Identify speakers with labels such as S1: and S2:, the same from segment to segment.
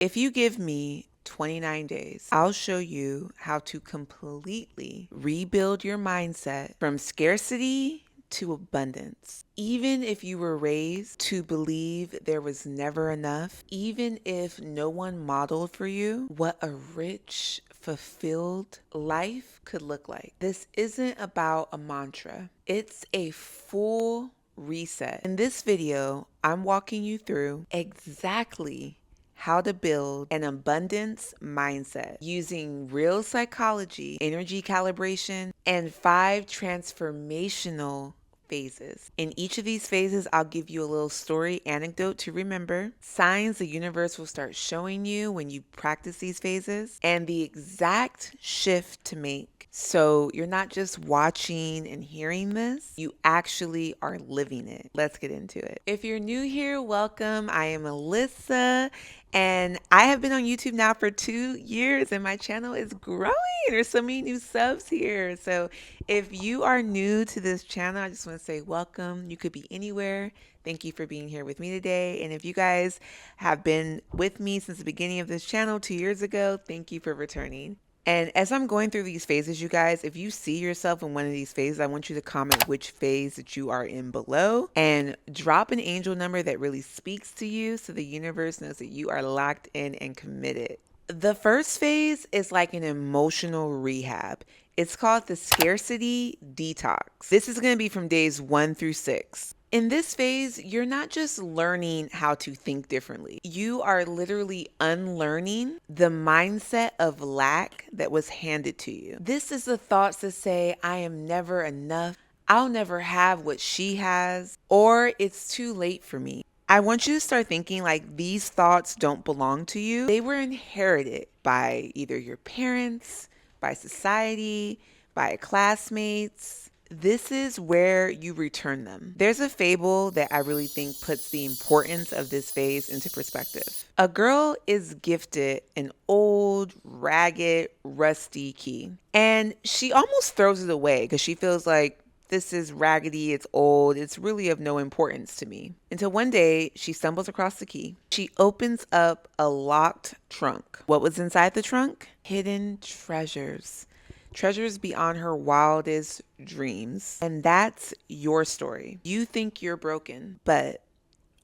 S1: If you give me 29 days, I'll show you how to completely rebuild your mindset from scarcity to abundance. Even if you were raised to believe there was never enough, even if no one modeled for you what a rich, fulfilled life could look like. This isn't about a mantra, it's a full reset. In this video, I'm walking you through exactly how to build an abundance mindset using real psychology, energy calibration, and 5 transformational phases. In each of these phases, I'll give you a little story anecdote to remember, signs the universe will start showing you when you practice these phases, and the exact shift to make. So you're not just watching and hearing this, you actually are living it. Let's get into it. If you're new here, welcome. I am Alyssa, and I have been on YouTube now for 2 years, and my channel is growing. There's so many new subs here. So if you are new to this channel, I just want to say welcome. You could be anywhere. Thank you for being here with me today. And if you guys have been with me since the beginning of this channel 2 years ago, thank you for returning. And as I'm going through these phases, you guys, if you see yourself in one of these phases, I want you to comment which phase that you are in below and drop an angel number that really speaks to you so the universe knows that you are locked in and committed. The first phase is like an emotional rehab. It's called the Scarcity Detox. This is going to be from days 1 through 6. In this phase, you're not just learning how to think differently. You are literally unlearning the mindset of lack that was handed to you. This is the thoughts that say, I am never enough, I'll never have what she has, or it's too late for me. I want you to start thinking like these thoughts don't belong to you. They were inherited by either your parents, by society, by classmates. This is where you return them. There's a fable that I really think puts the importance of this phase into perspective. A girl is gifted an old, ragged, rusty key, and she almost throws it away because she feels like this is raggedy, it's old, it's really of no importance to me. Until one day, she stumbles across the key. She opens up a locked trunk. What was inside the trunk? Hidden treasures. Treasures beyond her wildest dreams. And that's your story. You think you're broken, but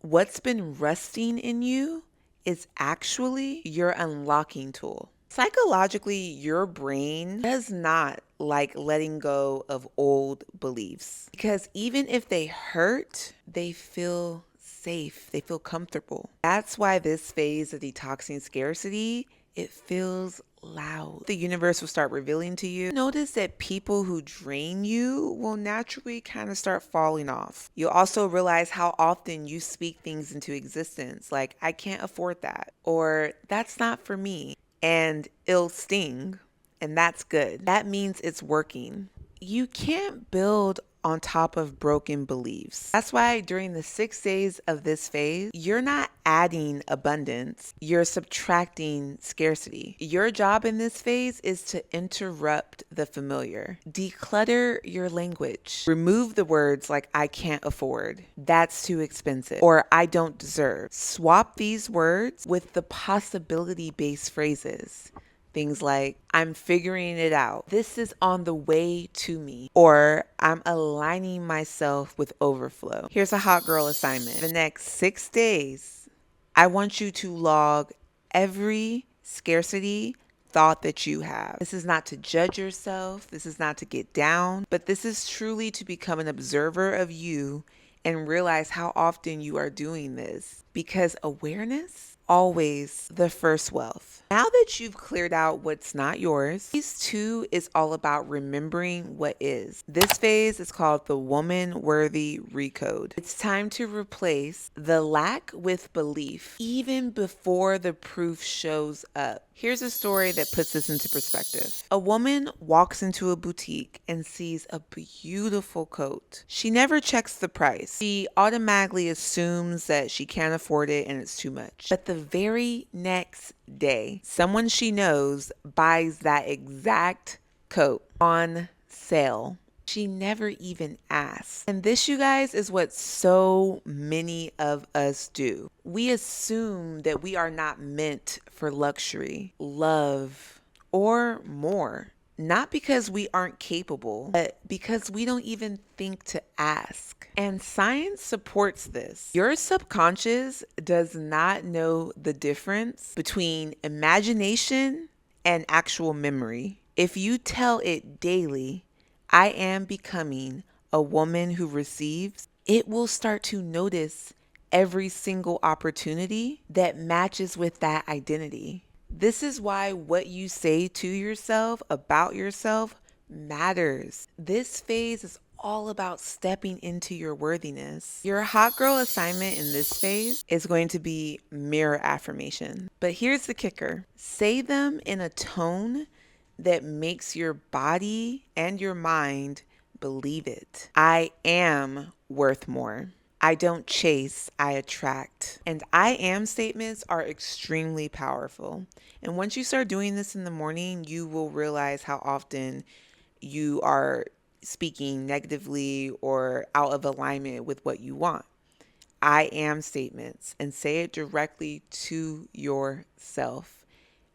S1: what's been rusting in you is actually your unlocking tool. Psychologically, your brain does not like letting go of old beliefs because even if they hurt, they feel safe, they feel comfortable. That's why this phase of detoxing scarcity, it feels loud. The universe will start revealing to you. Notice that people who drain you will naturally kind of start falling off. You'll also realize how often you speak things into existence, like, I can't afford that, or that's not for me. And it'll sting, and that's good. That means it's working. You can't build on top of broken beliefs. That's why during the 6 days of this phase, you're not adding abundance, you're subtracting scarcity. Your job in this phase is to interrupt the familiar. Declutter your language. Remove the words like I can't afford, that's too expensive, or I don't deserve. Swap these words with the possibility-based phrases. Things like, I'm figuring it out. This is on the way to me. Or I'm aligning myself with overflow. Here's a hot girl assignment. The next 6 days, I want you to log every scarcity thought that you have. This is not to judge yourself. This is not to get down, but this is truly to become an observer of you and realize how often you are doing this, because awareness always the first wealth. Now that you've cleared out what's not yours, phase 2 is all about remembering what is. This phase is called the woman worthy recode. It's time to replace the lack with belief even before the proof shows up. Here's a story that puts this into perspective. A woman walks into a boutique and sees a beautiful coat. She never checks the price. She automatically assumes that she can't afford it and it's too much. But the very next day, someone she knows buys that exact coat on sale. She never even asked. And this, you guys, is what so many of us do. We assume that we are not meant for luxury, love, or more. Not because we aren't capable, but because we don't even think to ask. And science supports this. Your subconscious does not know the difference between imagination and actual memory. If you tell it daily, I am becoming a woman who receives, it will start to notice every single opportunity that matches with that identity. This is why what you say to yourself about yourself matters. This phase is all about stepping into your worthiness. Your hot girl assignment in this phase is going to be mirror affirmation. But here's the kicker. Say them in a tone that makes your body and your mind believe it. I am worth more. I don't chase, I attract. And I am statements are extremely powerful. And once you start doing this in the morning, you will realize how often you are speaking negatively or out of alignment with what you want. I am statements, and say it directly to yourself.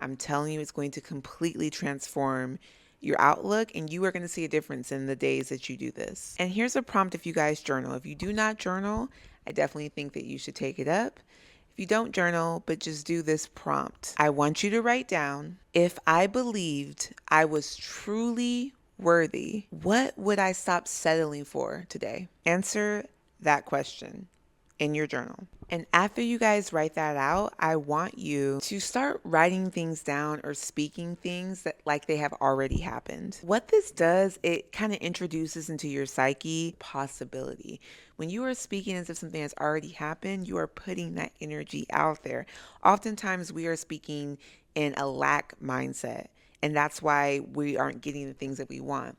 S1: I'm telling you, it's going to completely transform your outlook, and you are going to see a difference in the days that you do this. And here's a prompt if you guys journal. If you do not journal, I definitely think that you should take it up. If you don't journal, but just do this prompt, I want you to write down, if I believed I was truly worthy, what would I stop settling for today? Answer that question in your journal. And after you guys write that out, I want you to start writing things down or speaking things that like they have already happened. What this does, it kind of introduces into your psyche possibility. When you are speaking as if something has already happened, you are putting that energy out there. Oftentimes we are speaking in a lack mindset, and that's why we aren't getting the things that we want.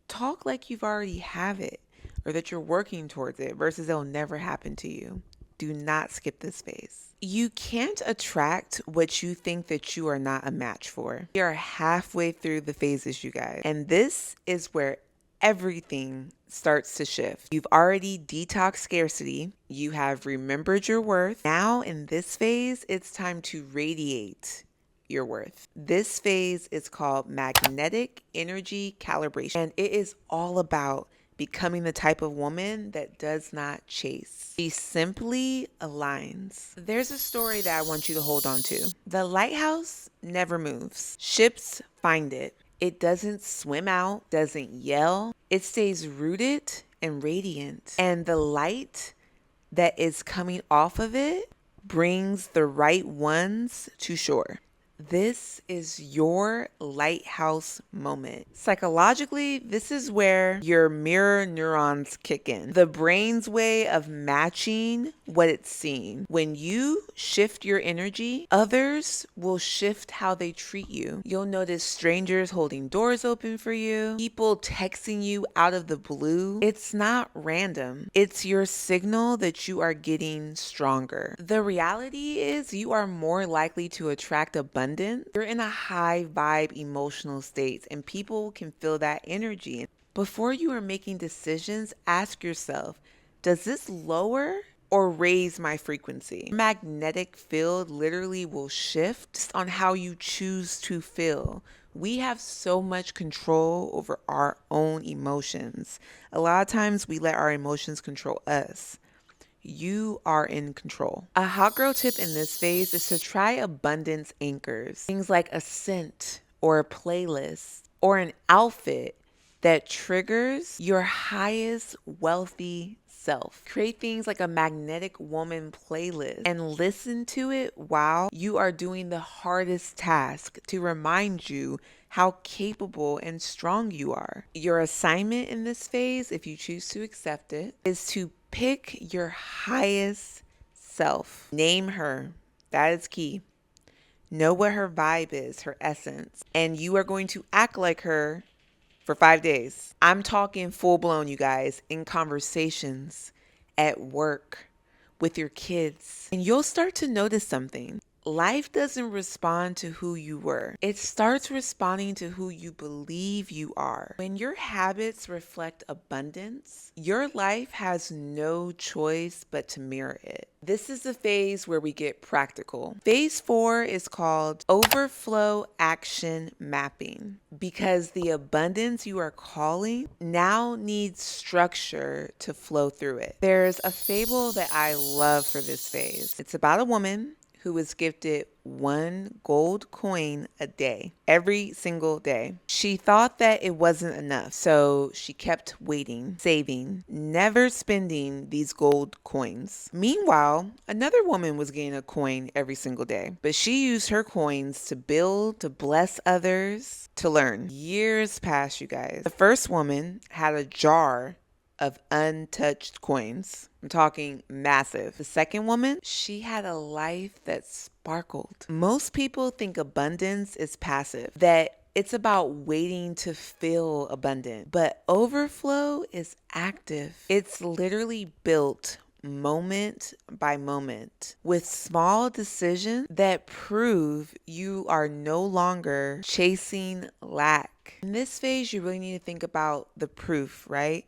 S1: Talk like you've already have it, or that you're working towards it versus it'll never happen to you. Do not skip this phase. You can't attract what you think that you are not a match for. We are halfway through the phases, you guys. And this is where everything starts to shift. You've already detoxed scarcity. You have remembered your worth. Now in this phase, it's time to radiate your worth. This phase is called magnetic energy calibration. And it is all about becoming the type of woman that does not chase. She simply aligns. There's a story that I want you to hold on to. The lighthouse never moves. Ships find it. It doesn't swim out, doesn't yell. It stays rooted and radiant. And the light that is coming off of it brings the right ones to shore. This is your lighthouse moment. Psychologically, this is where your mirror neurons kick in. The brain's way of matching what it's seeing. When you shift your energy, others will shift how they treat you. You'll notice strangers holding doors open for you, people texting you out of the blue. It's not random. It's your signal that you are getting stronger. The reality is you are more likely to attract abundance. You're in a high vibe emotional state, and people can feel that energy. Before you are making decisions, ask yourself, does this lower or raise my frequency? Magnetic field literally will shift on how you choose to feel. We have so much control over our own emotions. A lot of times we let our emotions control us. You are in control. A hot girl tip in this phase is to try abundance anchors. Things like a scent or a playlist or an outfit that triggers your highest wealthy self. Create things like a magnetic woman playlist and listen to it while you are doing the hardest task to remind you how capable and strong you are. Your assignment in this phase, if you choose to accept it, is to pick your highest self. Name her. That is key. Know what her vibe is, her essence. And you are going to act like her for 5 days. I'm talking full blown, you guys, in conversations, at work, with your kids. And you'll start to notice something. life doesn't respond to who you were. It starts responding to who you believe you are. When your habits reflect abundance, your life has no choice but to mirror it. This is the phase where we get practical. Phase 4 is called Overflow Action Mapping, because the abundance you are calling now needs structure to flow through it. There's a fable that I love for this phase. It's about a woman who was gifted 1 gold coin a day, every single day. She thought that it wasn't enough, so she kept waiting, saving, never spending these gold coins. Meanwhile, another woman was getting a coin every single day, but she used her coins to build, to bless others, to learn. Years passed, you guys. The first woman had a jar of untouched coins. I'm talking massive. The second woman, she had a life that sparkled. Most people think abundance is passive, that it's about waiting to feel abundant. But overflow is active. It's literally built moment by moment with small decisions that prove you are no longer chasing lack. In this phase, you really need to think about the proof, right?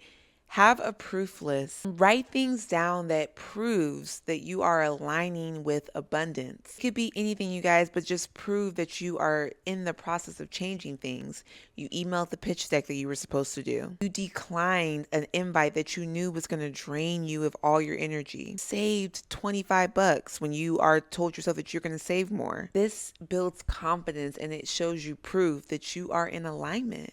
S1: Have a proof list. Write things down that proves that you are aligning with abundance. It could be anything, you guys, but just prove that you are in the process of changing things. You emailed the pitch deck that you were supposed to do. You declined an invite that you knew was going to drain you of all your energy. Saved $25 when you are told yourself that you're going to save more. This builds confidence and it shows you proof that you are in alignment,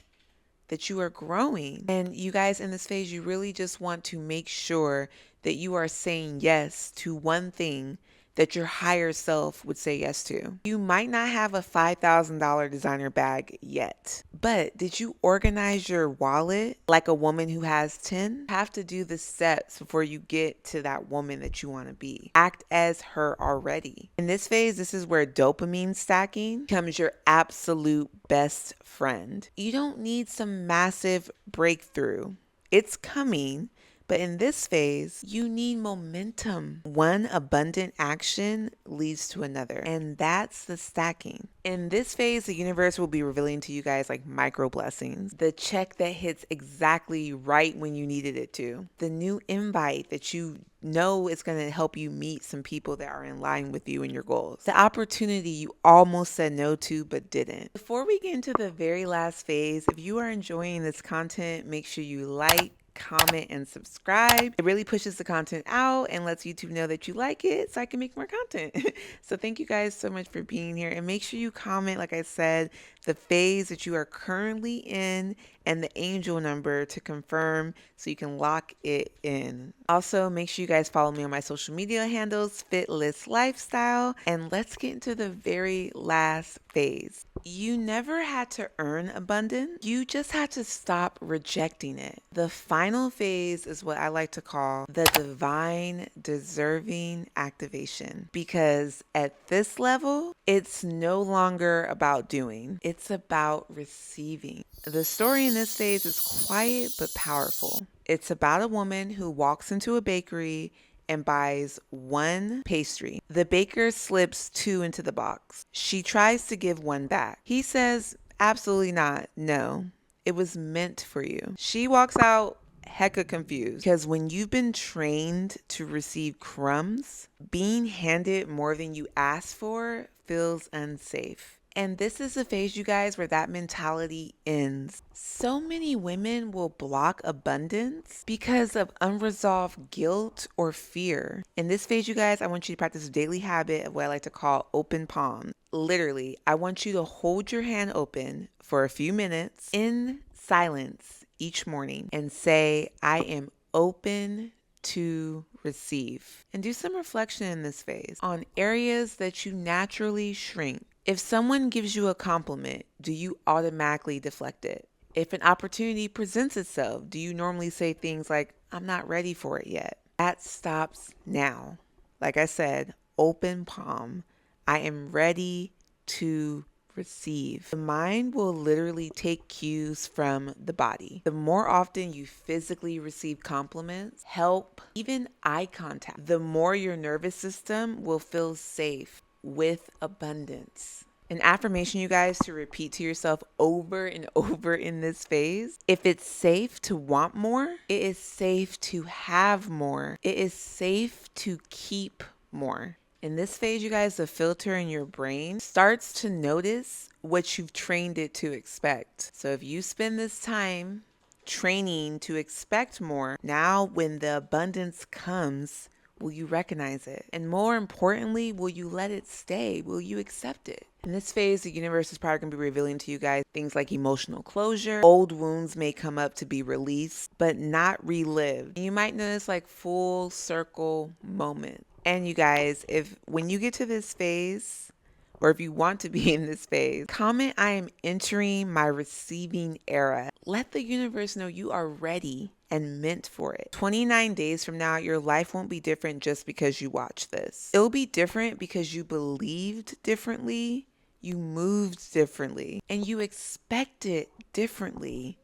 S1: that you are growing. And you guys, in this phase, you really just want to make sure that you are saying yes to one thing that your higher self would say yes to. You might not have a $5,000 designer bag yet, but did you organize your wallet like a woman who has 10? You have to do the steps before you get to that woman that you want to be. Act as her already. In this phase, this is where dopamine stacking becomes your absolute best friend. You don't need some massive breakthrough. It's coming. But in this phase, you need momentum. One abundant action leads to another, and that's the stacking. In this phase, the universe will be revealing to you guys like micro blessings, the check that hits exactly right when you needed it to, the new invite that you know is going to help you meet some people that are in line with you and your goals, the opportunity you almost said no to but didn't. Before we get into the very last phase, if you are enjoying this content, make sure you like, comment, and subscribe. It really pushes the content out and lets YouTube know that you like it so I can make more content. So thank you guys so much for being here, and make sure you comment, like I said, the phase that you are currently in and the angel number to confirm so you can lock it in. Also, make sure you guys follow me on my social media handles, Fitless Lifestyle, and let's get into the very last phase. You never had to earn abundance. You just had to stop rejecting it. The final phase is what I like to call the divine deserving activation, because at this level, it's no longer about doing. It's about receiving. The story in this phase is quiet but powerful. It's about a woman who walks into a bakery and buys 1 pastry. The baker slips 2 into the box. She tries to give 1 back. He says, absolutely not. No, it was meant for you. She walks out hecka confused, because when you've been trained to receive crumbs, being handed more than you asked for feels unsafe. And this is the phase, you guys, where that mentality ends. So many women will block abundance because of unresolved guilt or fear. In this phase, you guys, I want you to practice a daily habit of what I like to call open palm. Literally, I want you to hold your hand open for a few minutes in silence each morning and say, I am open to receive. And do some reflection in this phase on areas that you naturally shrink. If someone gives you a compliment, do you automatically deflect it? If an opportunity presents itself, do you normally say things like, I'm not ready for it yet? That stops now. Like I said, open palm. I am ready to receive. The mind will literally take cues from the body. The more often you physically receive compliments, help, even eye contact, the more your nervous system will feel safe with abundance. An affirmation, you guys, to repeat to yourself over and over in this phase. If it's safe to want more, it is safe to have more. It is safe to keep more. In this phase, you guys, the filter in your brain starts to notice what you've trained it to expect. So if you spend this time training to expect more, now when the abundance comes, will you recognize it? And more importantly, will you let it stay? Will you accept it? In this phase, the universe is probably going to be revealing to you guys things like emotional closure. Old wounds may come up to be released, but not relived. You might notice like full circle moment. And you guys, if when you get to this phase, or if you want to be in this phase, comment, I am entering my receiving era. Let the universe know you are ready and meant for it. 29 days from now, your life won't be different just because you watch this. It'll be different because you believed differently, you moved differently, and you expected differently.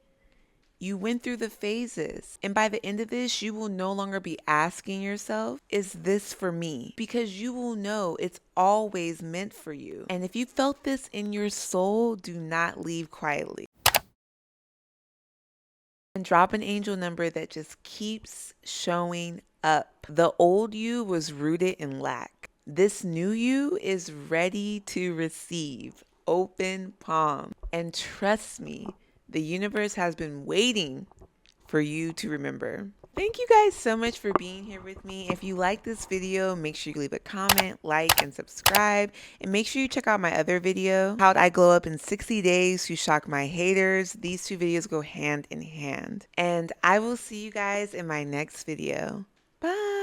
S1: You went through the phases. And by the end of this, you will no longer be asking yourself, is this for me? Because you will know it's always meant for you. And if you felt this in your soul, do not leave quietly. And drop an angel number that just keeps showing up. The old you was rooted in lack. This new you is ready to receive. Open palm. And trust me, the universe has been waiting for you to remember. Thank you guys so much for being here with me. If you like this video, make sure you leave a comment, like, and subscribe. And make sure you check out my other video, How'd I Glow Up in 60 Days to Shock My Haters. These two videos go hand in hand. And I will see you guys in my next video. Bye.